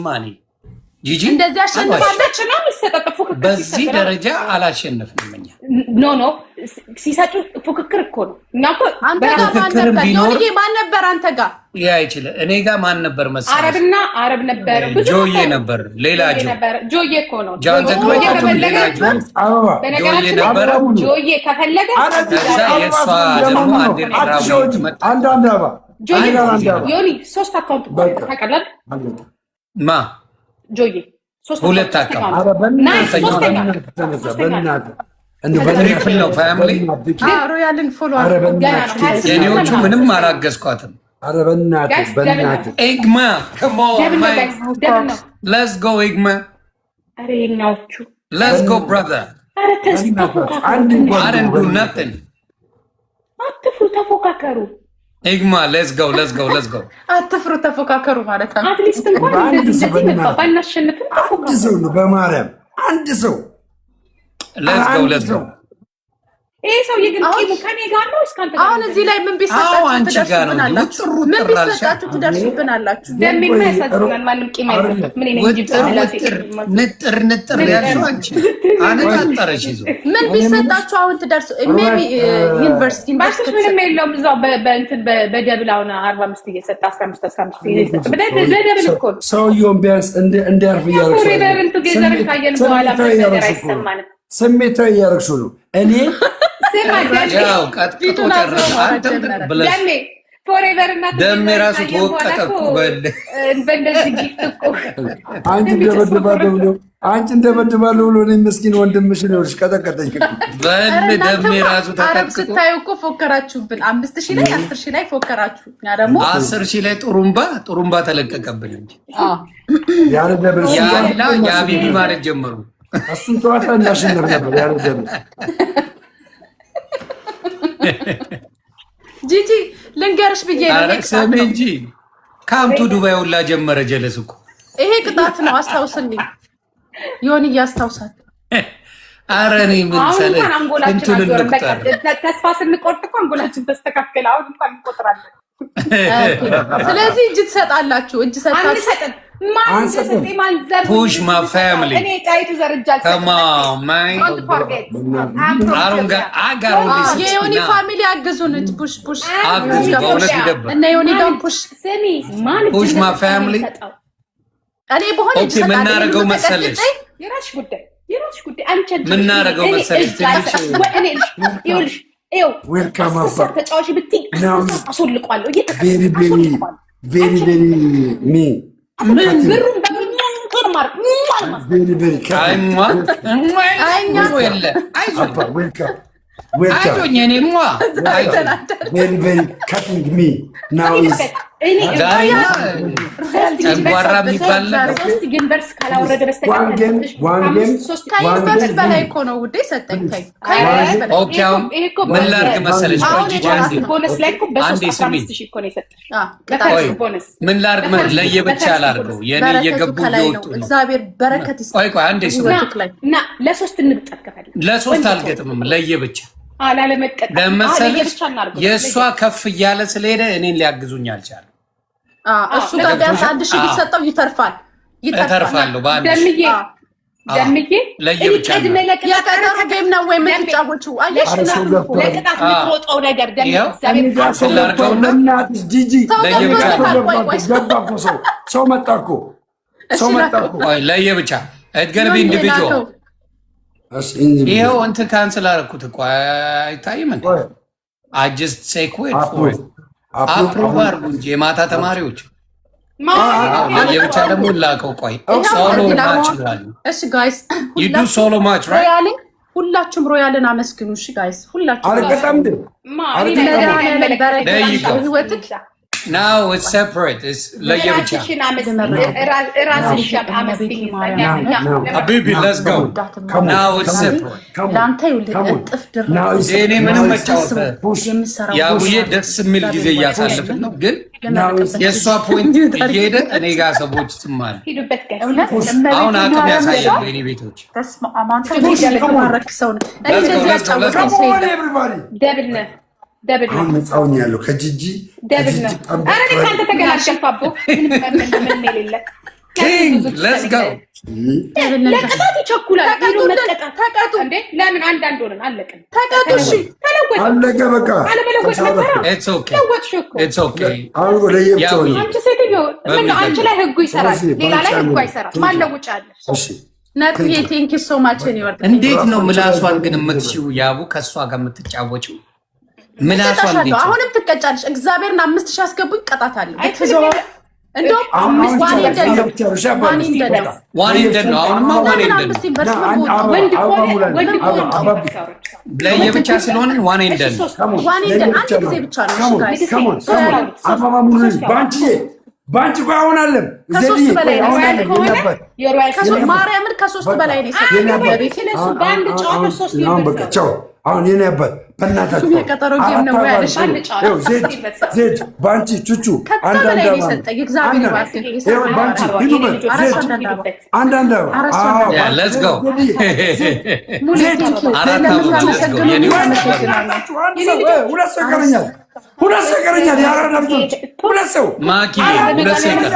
ማኔ ጂጂ እንደዚህ አሸንፋለች ነው የሚሰጠው ፉክክር በዚህ ደረጃ አላሸነፍንም እኛ ኖ ሲሰጡ ፉክክር እኮ ነው እና እኮ አንተ ጋር ማን ነበር አንተ ጋር ያ ይችላል እኔ ጋር ማን ነበር መሰለኝ አረብ ነበር ጆዬ ነበር ሌላ ጆዬ እኮ ነው ጆዬ ነበር ጆዬ ከፈለገ አንዳንድ አባ ዮኒ 3 አካውንት ታቀላል ማ ጆዬ 3 ሁለት አካውንት ትሪፕል ነው ፋሚሊ ሮያልን ፎሎ የኔዎቹ ምንም አላገዝኳትም አረ በእናትህ ኤግማ come on man let's go ኤግማ አረ የኛዎቹ let's go brother አረ ተስፋ I didn't do nothing አትፍሩ ተፎካከሩ ኤግማ let's go አትፍሩ ተፎካከሩ ማለት ነው አትሊስት እንኳን እንደዚህ ባናሸንፍ አንድ ሰው ነው በማርያም አንድ ሰው let's go ይሄ ሰው ይግን ቂሙ ከኔ ጋር ነው እስካንተ ጋር አሁን እዚህ ላይ ምን ቢሰጣችሁ ትደርሱብናላችሁ ደምን ማያሳዝናል ማንም ቂም አይደለም ምን እኔ እንጂ ንጥር ያልሽው አንቺ አነጣጠረሽ ይዞ ምን ቢሰጣችሁ አሁን ትደርሱ ሜቢ ዩኒቨርሲቲ ምንም የለውም እዛው በእንትን በደብላውና 45 እየሰጣ 15 እየሰጣ በደብል እኮ ሰውየውን ቢያንስ እንዲያርፍ እያደረግሽ ነው ሪቨርን ቱጌዘር ካየን በኋላ ነገር አይሰማንም ስሜታዊ እያደረግሽ ነው እኔ ያው ቀጥቶ ጨረሰ አንተም ብለሽ ፎሬቨር እና ደም ራሱ ተወቀጠ እኮ በእንደዚህ ጊፍት እኮ አንቺ እንደበድባለሁ ብሎ እኔ ምስኪን ወንድምሽ ነው ቀጠቀጠኝ ደም ራሱ ተቀጥቅጦ አረብ ስታዩ እኮ ፎከራችሁብን 5000 ላይ 10000 ላይ ፎከራችሁ ያ ደግሞ 10000 ላይ ጥሩምባ ተለቀቀብን እንጂ ያለ ደብል ያ ቢቢ ማለት ጀመሩ እሱን ተዋታ እናሸንፍ ነበር ያለ ደብል ጂጂ ልንገርሽ ብዬ ነው አረክሰም እንጂ ካምቱ ዱባይ ሁላ ጀመረ ጀለስ እኮ ይሄ ቅጣት ነው አስታውስልኝ ዮኒ ያስታውሳል አረኔ ምን ሰለ እንትን እንቁጠር ተስፋ ስንቆርጥ እኮ አንጎላችን ተስተካከለ አሁን እንኳን እንቆጥራለን ስለዚህ እጅ ትሰጣላችሁ እጅ ሰጣችሁ push my family come on man I got all this የዮኒ ፋሚሊ አግዙን push አግዙ በእውነት ይደብር እና ዮኒ ጋር push my family እኔ በሆነ እጅ ሰጣችሁ ምን እናደርገው መሰለሽ የራስሽ ጉዳይ አንቺ ምን እናደርገው መሰለሽ ትንሽ እኔ ይኸውልሽ ዌልካም አባ ተጫዋች ብትይ አስወልቋለሁ very me ብሩን በሚያንከር ማር very cutting me now is ጨጓራ የሚባል ዩኒቨርስ ካላወረደ በስተቀር ከዩኒቨርስ በላይ እኮ ነው ውዴ ሰጠኝ ምን ላድርግ መሰለሽ ምን ላድርግ ለየብቻ ላድርገው የኔ እየገቡ እየወጡ ነው እግዚአብሔር በረከት ቆይ አንዴ እና ለሶስት እንግጠም ከፈለ ለሶስት አልገጥምም ለየብቻ አላለመቀጥ ለምሳሌ የእሷ ከፍ እያለ ስለሄደ እኔን ሊያግዙኝ አልቻለም እሱ ጋር ቢያንስ 1000 ቢሰጠው ይተርፋለሁ ደምዬ ለየብቻ የቀጠሮ ጌም ነው ወይ የምትጫወቹ አየሽ ለቅጣት የምትሮጠው ነገር ጂጂ ሰው መጣ እኮ ለየብቻ እድገር ኢንዲቪጁዋል ይሄው እንትን ካንስል አደረኩት እኮ አይታይም እንዴ I just say quit for it አፕሩቭ አድርጉ እንጂ የማታ ተማሪዎች የብቻ ደግሞ ላከው ቆይ ሶሎ ማች ይላሉ እሺ ጋይስ you do solo match right ሁላችሁም ሮያልን አመስግኑ እሺ ጋይስ ሁላችሁም አልቀጣም now it's separate it's ለየብቻ habibi let's go now it's separate ላንተ ይልጥፍ ድረስ እኔ ምንም መጫወት ያው ደስ የሚል ጊዜ እያሳለፍን ነው ግን የእሷ ፖይንት እየሄደ እኔ ጋር ሰዎች ስማል አሁን አቅም ያሳያሉ የኔ ቤቶች ተስማ አማንተ ይደልከማረክ ሰው ነው እንደዚህ ያጫወተው ሰው ደብል አሁን መጻውኝ ያለው ከጂጂ ደብል ነው አረ ካንተ ተገላገልፋቦ ምንም የሌለ ኪንግ ሌትስ ጎ ለቅጣት ይቸኩላል። ሄዶ መቀጣት ተቀጡ እንዴ ለምን አንዳንድ ሆነን አለቅን። ተቀጡ እሺ ተለወጥ አለቀ በቃ አለመለወጥ ነበር። ኢትስ ኦኬ ኢትስ ኦኬ አሁን ወደ የብቻው አንቺ ሴትዮ ምን አንቺ ላይ ህጉ ይሰራል፣ ሌላ ላይ ህጉ አይሰራም። ማለውጫለሽ እሺ ነጥዬ ቴንክ ዩ ሶ ማች ነው ወርቅ። እንዴት ነው ምላሷን ግን የምትሽው ያቡ ከሷ ጋር የምትጫወጪው? ምላሷን እንዴት አሁንም ትቀጫለሽ? እግዚአብሔርን 5000 አስገቡኝ ቀጣታለሁ። እንደው ዋኔ እንደለው አሁንማ ዋኔ እንደለው ለየብቻ ስለሆነ ዋኔ እንደለው አንድ ጊዜ ብቻ ነው ጋይስ። ባንቺ ቆይ አሁን አለም ከሶስት በላይ ነው ማርያምን ከሶስት በላይ ነው ስለሱ በአንድ ጨዋታ 3 ይበቃ። አሁን የኔ አባት በእናታችሁ የቀጠሮ ጌም ነው ያለሽ። ዜድ ባንቺ ቹቹ አንዳንድ ሁለት ሰው ይቀረኛል። የአራዳ ልጆች ሁለት ሰው ማኪ ሁለት ሰው ይቀር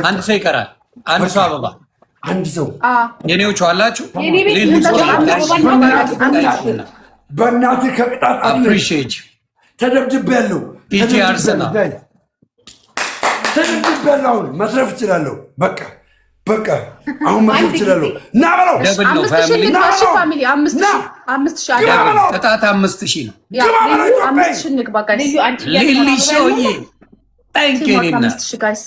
አንድ ሰው ይቀራል። አንድ ሰው አበባ አንድ ሰው የኔዎቹ አላችሁ። በእናትህ ከቅጣት አፕሪሺየት ተደብድቤያለሁ። ፒጂ አርሰናል ተደብድቤያለሁ። አሁን መትረፍ እችላለሁ። በቃ አሁን መትረፍ እችላለሁ። ና በለው ደብል ነው ፋሚሊ ፋሚሊ 5000 ቅጣት 5000 ነው። 5000 ንግባ ጋይስ። ሊሊ ሾዬ ታንክ ዩ ኒና 5000 ጋይስ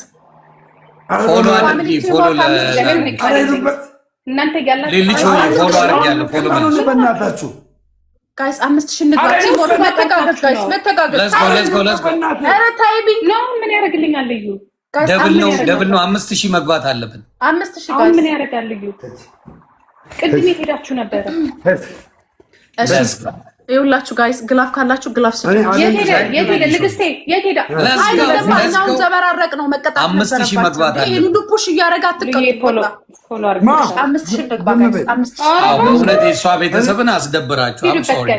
ፎሎ አድርጊ። ፎሎ ለአረዱበት እናንተ ያላችሁ ሊሊ ሾዬ ፎሎ አድርጊያለሁ። ፎሎ በእናታችሁ ጋይስ 5000 ንግባ። ሲሞት መተጋገዝ ጋይስ መተጋገዝ። let's go ኧረ ታይቢንግ ነው ምን ያደርግልኛል? ልዩ ደብል ነው 5000 መግባት አለብን። 5000 ጋይስ ምን ያደርጋል? ልዩ ቅድም የሄዳችሁ ነበረ። እሺ ይኸውላችሁ ጋይስ ግላፍ ካላችሁ ግላፍ ስጡ። የት ሄደ ንግስቴ? የት ሄደ? አይደለም ዘበራረቅ ነው መቀጣት 5000 መግባት አለ። ይሄን ሁሉ ፑሽ እያደረገ አትቀበሉ። 5000 ንግባ ጋይስ 5000 እውነት የሷ ቤተሰብን አስደብራችሁ አምሶሪ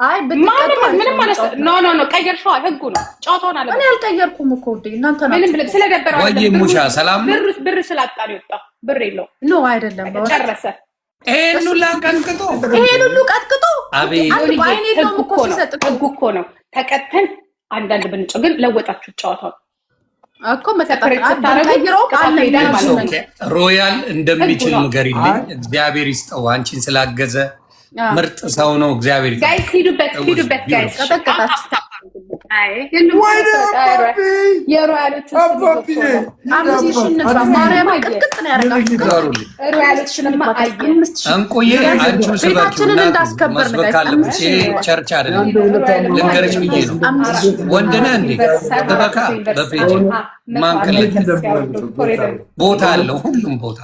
አይ ብትቀጡ ምንም ማለት ኖ ቀየርሽው። ህጉ ነው ጨዋታውን አለ። እኔ አልቀየርኩም እኮ እንዴ እናንተ ነው ምንም ብለ ስለደበረው ወይ ሙሻ ሰላም ብር ስላጣን ይወጣ ብር የለው ኖ አይደለም ጨረሰ። ይሄን ሁሉ ቀጥቅጦ አቤት አይኔ ነው እኮ ሲሰጥ ህጉ እኮ ነው። ተቀተን አንዳንድ ብንጮ ግን ለወጣችሁ ጨዋታው እኮ መቀጣት ታረጋግረው ሮያል እንደሚችል ንገሪልኝ። እግዚአብሔር ይስጠው አንቺን ስላገዘ ምርጥ ሰው ነው። እግዚአብሔር ይስጠው። ጋይስ ሂዱበት ጋይስ ተቀጣጣችሁ። አይ የሮያሎቹ እንቁዬ አንቺው ስበኪውና መስበክ አለብሽ። ቸርች አይደለም ልንገርሽ ብዬ ነው። ወንድ ነህ እንዴ? ተበካ በፔጅ ማንከለ ቦታ አለው ሁሉም ቦታ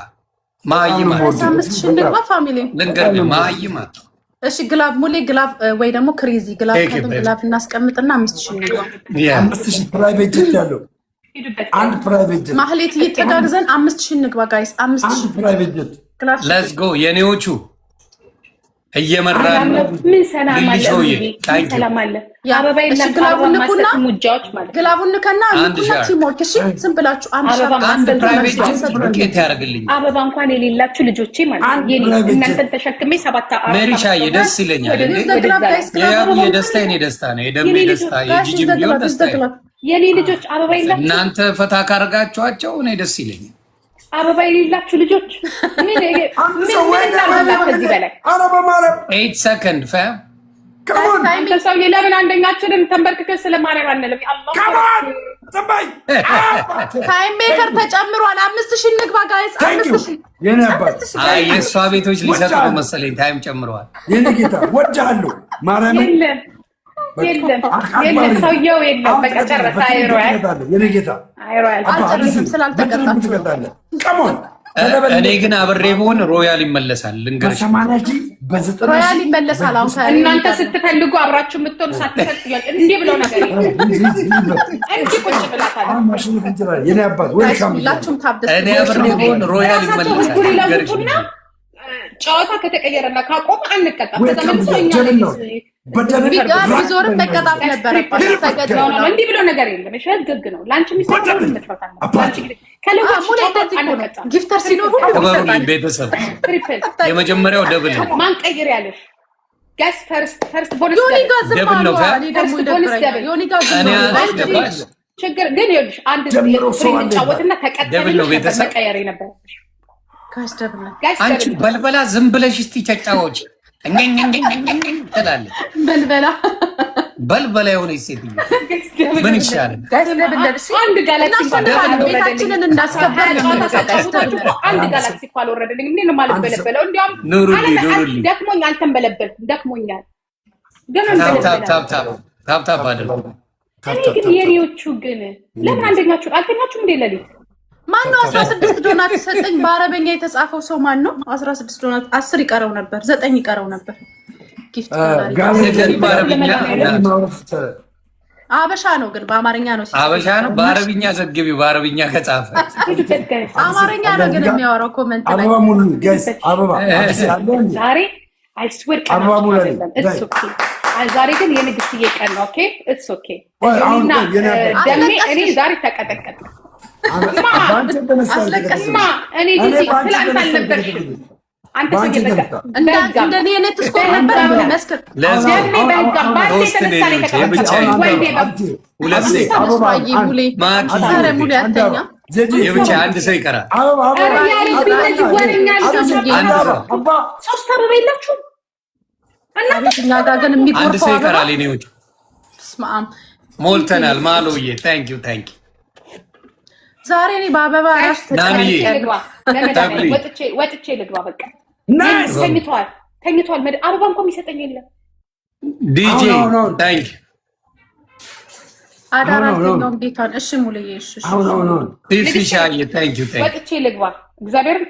ማይማ ልንገርሽ ማይማ እሺ ግላቭ ሙሌ ግላቭ ወይ ደግሞ ክሬዚ ግላቭ ግላቭ እናስቀምጥና 5000 ነው። 5000 ፕራይቬት ጀት ያለው አንድ ፕራይቬት ጀት ማህሌት እየተጋግዘን 5000 ንግባ ጋይስ 5000 ፕራይቬት ጀት ሌትስ ጎ የኔዎቹ እየመራን ምን ሰላም አለ ሰላም አለ አበባ ይላል ግላቡንኩና ሙጃዎች ማለት ግላቡንከና ቲሞርክ እሺ ዝም ብላችሁ አንድ ፕራይቬት ጀት ያርግልኝ። አበባ እንኳን የሌላችሁ ልጆቼ ማለት እናንተ ተሸክሜ 7 ሜሪሻዬ ደስ ይለኛል እንዴ ያው የደስታ የኔ ደስታ ነው። የደም ደስታ የጂጂ ቢሆን ደስታ የኔ ልጆች አበባ ይላችሁ እናንተ ፈታ ካርጋችኋቸው እኔ ደስ ይለኛል። አበባ የሌላችሁ ልጆች ምን ከዚህ በላይ አበባ ማለት 8 ሰከንድ ፋም ከሞን ከሰው የለምን አንደኛችንን ተንበርክከን ስለማረብ አንልም። አላህ ከሞን ዘባይ ታይም ሜከር ተጨምሯል። 5000 ንግባ ጋይስ 5000 የኔ አባት አይ የሷ ቤቶች ሊሰጡ ነው መሰለኝ ታይም ጨምረዋል። የኔ ጌታ ወጃለሁ ማርያም የለም ሰውየው የለም በቃ ጨረሰ። አይሮያል የኔ ጌታ አይሮያል አልጨረሰም ስላልተቀጣችሁ ከሞን እኔ ግን አብሬ ብሆን ሮያል ይመለሳል። ልንገርሽ ሮያል ይመለሳል። አሁን እናንተ ስትፈልጉ አብራችሁ የምትሆኑ ሳትፈልጉ እንዲህ ብለው ነገር እንጂ ቁጭ ብላታል። የኔ አባት ሁላችሁም ታብደስ እኔ አብሬ ብሆን ሮያል ይመለሳል። ልንገርሽ ጨዋታ ከተቀየረና ካቆመ አንቀጣም። ከዛ መልሶ እኛ ቢዞርም መቀጣት ነበረበት። እንዲህ ብሎ ነገር የለም። እሺ ህግ ነው። ላንቺ የሚሰራው መስራት አለ። ጊፍተር ሲኖር ሁሉ ቤተሰብ የመጀመሪያው ደብል ነው። ማን ቀይር ያለሽ ጋስ ፈርስት ቦነስ ደብል ነው። ችግር ግን ይኸውልሽ አንድ ጫወትና ተቀጣለሽ ተቀየረ ነበር። አንቺ በልበላ ዝም ብለሽ እስቲ ተጫወች ትላለች። በልበላ የሆነች ሴትዮ ምን ይሻላል? አንድ ጋላክሲ ቤታችንን እናስከበር። አንድ ጋላክሲ እኮ አልወረደልኝም። እኔ ነው የማልበለበለው። እንዲያውም ደክሞኛል፣ አልተንበለበልኩም። ደክሞኛል ግን ታፕ አድርጉ። እኔ ግን የሪዎቹ ግን ለምን አንደኛችሁ አልተኛችሁም እንዴ? ሌሊት ማነው 16 ዶናት ሰጠኝ? በአረበኛ የተጻፈው ሰው ማን ነው? 16 ዶናት 10 ይቀረው ነበር፣ 9 ይቀረው ነበር። ጊፍት አበሻ ነው ግን በአማርኛ ነው። አበሻ ነው በአረብኛ ዘግቢው። በአረብኛ ከጻፈ አማርኛ ነው ግን የሚያወራው። ኮሜንት ላይ ዛሬ አይስወር ዛሬ ግን የንግስትዬ ቀን ነው። ኦኬ ኢትስ ኦኬ። ደሜ እኔ ዛሬ ተቀጠቀጠ። አስለቀስማ እኔ ዲዚ ትላንት አልነበርሽም አንተ እንደኔ አይነት ስኮር ነበር መስከር ለዛኔ በጋባቴ ተነሳለ ተቀበል ወይኔ ሙሌ አተኛ የብቻ አንድ ሰው ይቀራል። አረ ያሪ ቢልጅ ወረኛ ልጆች ሶስት አበባ የላችሁም እና እኛ ጋር ግን የሚቆርጠው አንድ ሰው ይቀራል። እኔዎች ስማም ሞልተናል። ማሎዬ ታንክ ዩ ዛሬ እኔ በአበባ ራስ ተቀበል ወጥቼ ልግባ በቃ ናይስ ተኝቷል። አበባ እንኳን የሚሰጠኝ የለም። ዲጄ ታንክ አዳራተኛውም ጌታን። እሺ ሙሉዬ እሺ ፊሻዬ ታንክ ዩ ወጥቼ ልግባ እግዚአብሔርን